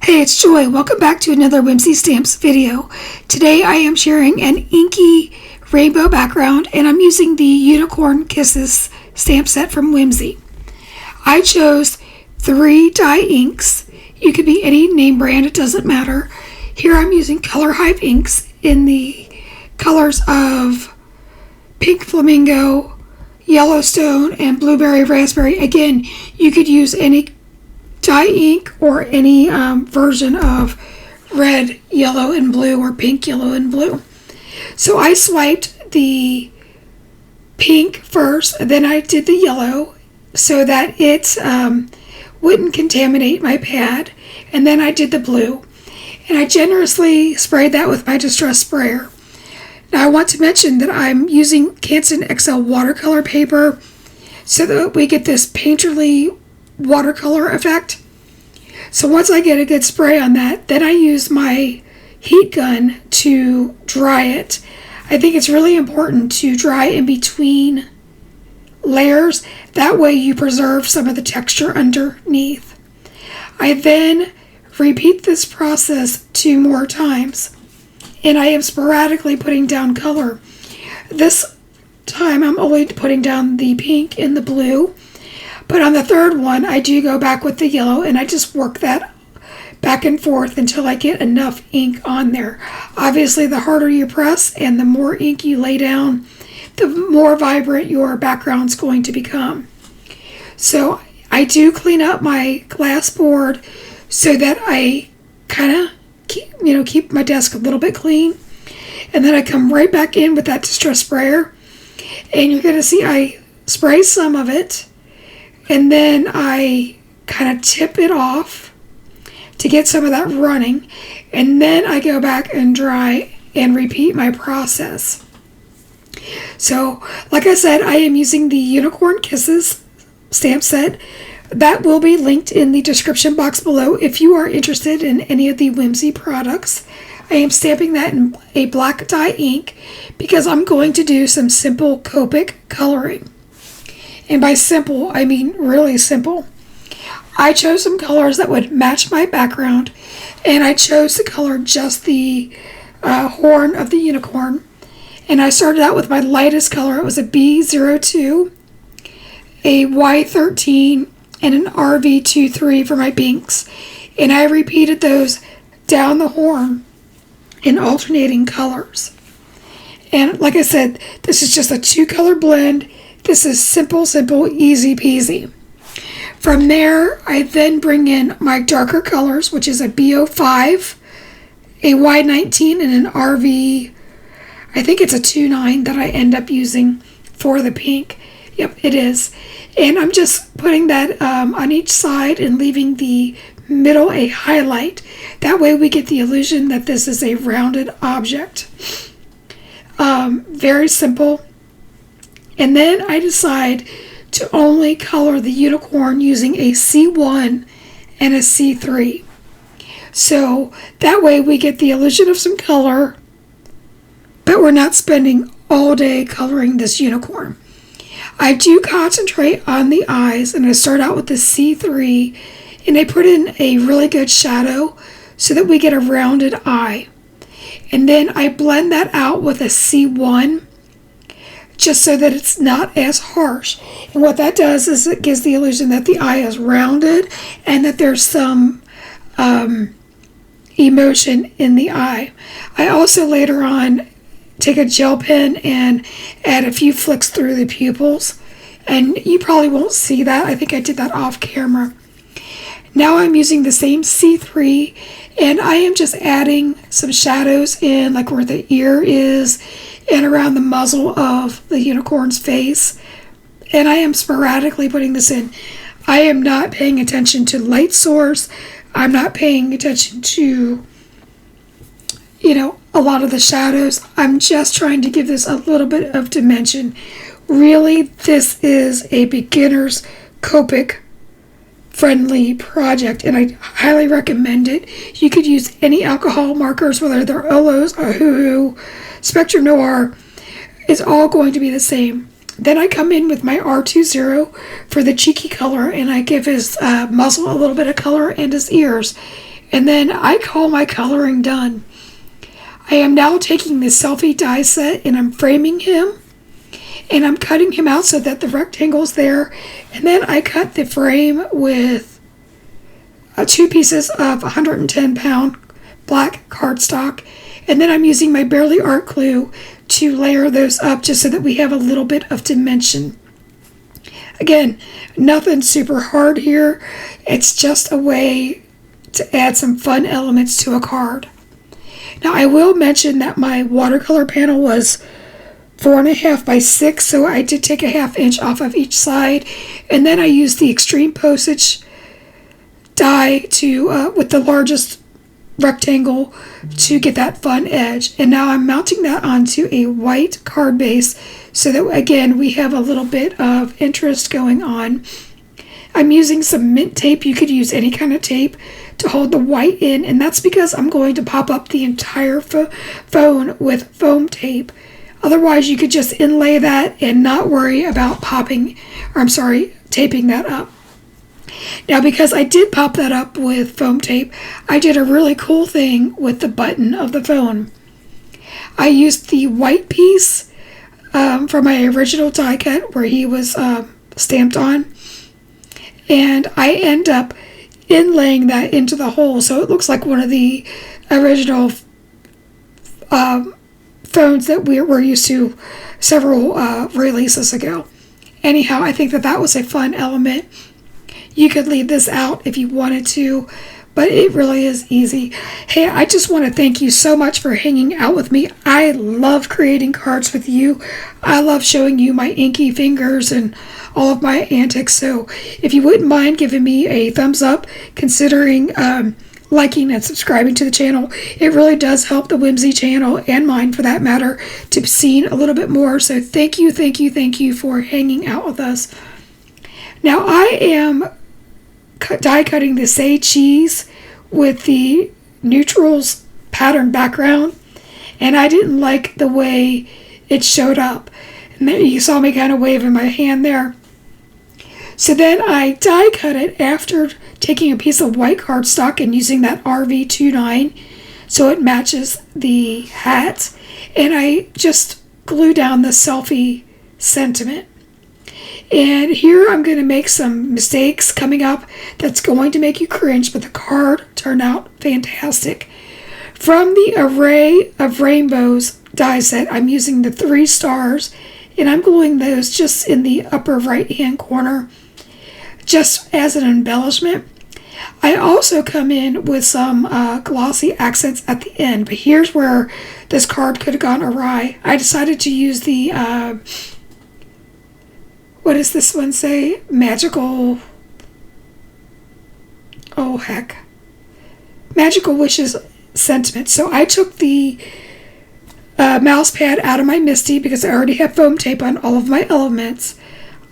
Hey, it's Joy. Welcome back to another Whimsy Stamps video. Today I am sharing an Inky rainbow background and I'm using the Unicorn Kisses stamp set from Whimsy. I chose 3 dye inks. You could be any name brand, it doesn't matter. Here I'm using Color Hive inks in the colors of Pink Flamingo, Yellowstone, and Blueberry Raspberry. Again, you could use any dye ink or any version of red, yellow, and blue, or pink, yellow, and blue. So I swiped the pink first, then I did the yellow so that it wouldn't contaminate my pad, and then I did the blue. And I generously sprayed that with my distress sprayer. Now I want to mention that I'm using Canson XL watercolor paper so that we get this painterly watercolor effect. So once I get a good spray on that, then I use my heat gun to dry it. I think it's really important to dry in between layers. That way you preserve some of the texture underneath. I then repeat this process 2 more times, and I am sporadically putting down color. This time I'm only putting down the pink and the blue. But on the 3rd one, I do go back with the yellow, and I just work that back and forth until I get enough ink on there. Obviously, the harder you press and the more ink you lay down, the more vibrant your background's going to become. So I do clean up my glass board so that I kind of keep my desk a little bit clean. And then I come right back in with that distress sprayer, and you're going to see I spray some of it. And then I kind of tip it off to get some of that running. And then I go back and dry and repeat my process. So, like I said, I am using the Unicorn Kisses stamp set. That will be linked in the description box below if you are interested in any of the Whimsy products. I am stamping that in a black dye ink because I'm going to do some simple Copic coloring. And by simple, I mean really simple. I chose some colors that would match my background, and I chose to color just the horn of the unicorn. And I started out with my lightest color. It was a B02, a Y13, and an RV23 for my pinks. And I repeated those down the horn in alternating colors. And like I said, this is just a 2-color blend. This is simple, easy peasy. From there, I then bring in my darker colors, which is a B05, a Y19, and an RV, I think it's a 29 that I end up using for the pink. Yep, it is. And I'm just putting that on each side and leaving the middle a highlight. That way we get the illusion that this is a rounded object. Very simple. And then I decide to only color the unicorn using a C1 and a C3. So that way we get the illusion of some color, but we're not spending all day coloring this unicorn. I do concentrate on the eyes, and I start out with the C3, and I put in a really good shadow so that we get a rounded eye. And then I blend that out with a C1, just so that it's not as harsh. And what that does is it gives the illusion that the eye is rounded and that there's some emotion in the eye. I also later on take a gel pen and add a few flicks through the pupils, and you probably won't see that. I think I did that off camera. Now I'm using the same C3, and I am just adding some shadows in, like where the ear is and around the muzzle of the unicorn's face. And I am sporadically putting this in. I am not paying attention to light source. I'm not paying attention to, a lot of the shadows. I'm just trying to give this a little bit of dimension. Really, this is a beginner's Copic friendly project, and I highly recommend it. You could use any alcohol markers, whether they're Olos, Ohuhu, Spectrum Noir. It's all going to be the same. Then I come in with my R20 for the cheeky color, and I give his muzzle a little bit of color and his ears. And then I call my coloring done. I am now taking the selfie die set and I'm framing him. And I'm cutting him out so that the rectangle's there. And then I cut the frame with 2 pieces of 110-pound black cardstock. And then I'm using my Barely Art glue to layer those up just so that we have a little bit of dimension. Again, nothing super hard here. It's just a way to add some fun elements to a card. Now I will mention that my watercolor panel was 4.5 by 6, so I did take a 1/2 inch off of each side, and then I used the extreme postage die to with the largest rectangle to get that fun edge. And now I'm mounting that onto a white card base so that again we have a little bit of interest going on. I'm using some mint tape. You could use any kind of tape to hold the white in, and that's because I'm going to pop up the entire phone with foam tape. Otherwise you could just inlay that and not worry about taping that up. Now, because I did pop that up with foam tape, I did a really cool thing with the button of the phone. I used the white piece from my original die cut where he was stamped on, and I end up inlaying that into the hole so it looks like one of the original phones that we were used to several releases ago. Anyhow, I think that was a fun element. You could leave this out if you wanted to, but it really is easy. Hey, I just want to thank you so much for hanging out with me. I love creating cards with you. I love showing you my inky fingers and all of my antics. So if you wouldn't mind giving me a thumbs up, considering liking and subscribing to the channel, it really does help the Whimsy channel, and mine for that matter, to be seen a little bit more. So thank you for hanging out with us. Now I am die cutting the sage cheese with the neutrals pattern background, and I didn't like the way it showed up. And then you saw me kind of waving my hand there. So then I die cut it after taking a piece of white cardstock and using that RV29 so it matches the hat, and I just glue down the selfie sentiment. And here I'm going to make some mistakes coming up that's going to make you cringe, but the card turned out fantastic. From the Array of Rainbows die set, I'm using the 3 stars, and I'm gluing those just in the upper right hand corner, just as an embellishment. I also come in with some glossy accents at the end, but here's where this card could have gone awry. I decided to use the what does this one say? Magical Wishes sentiment. So I took the mouse pad out of my Misty because I already have foam tape on all of my elements.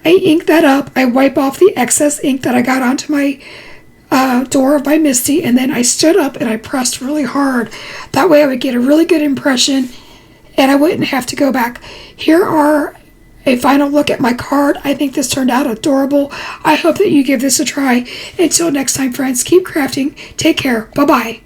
I ink that up. I wipe off the excess ink that I got onto my door of my Misty, and then I stood up and I pressed really hard. That way I would get a really good impression and I wouldn't have to go back. Here are a final look at my card. I think this turned out adorable. I hope that you give this a try. Until next time, friends, keep crafting. Take care. Bye-bye.